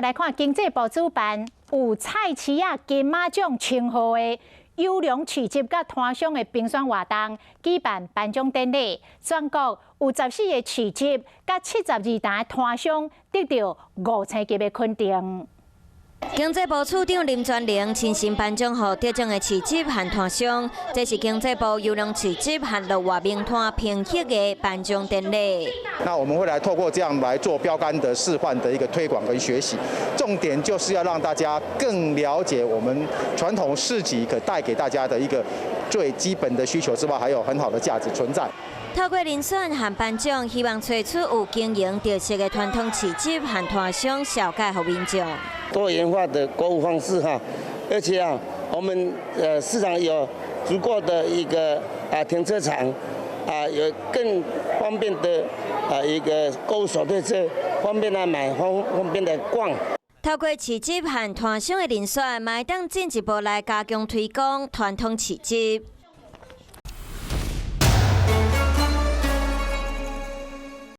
来看经济部主办有菜市仔金马奖称号的优良市集甲摊商的评选活动，举办颁奖典礼。全国有14个市集甲72单摊商得到5星级的肯定。 经济部处长林全玲亲身颁奖予得奖的市集和摊商，这是经济部优良市集和乐活名摊评级的颁奖典礼。那我们会来透过这样来做标杆的示范的一个推广跟学习，重点就是要让大家更了解我们传统市集可带给大家的一个最基本的需求之外，还有很好的价值存在。 透过遴选和颁奖，希望找出有经营特色的传统市集和摊商，小解给民众。多元化的购物方式哈，而且我们市场有足够的一个停车场，有更方便的一个购物手推车，方便来买，方便的逛。 透过市集和摊商的遴选，嘛会当进一步来加强推广传统市集。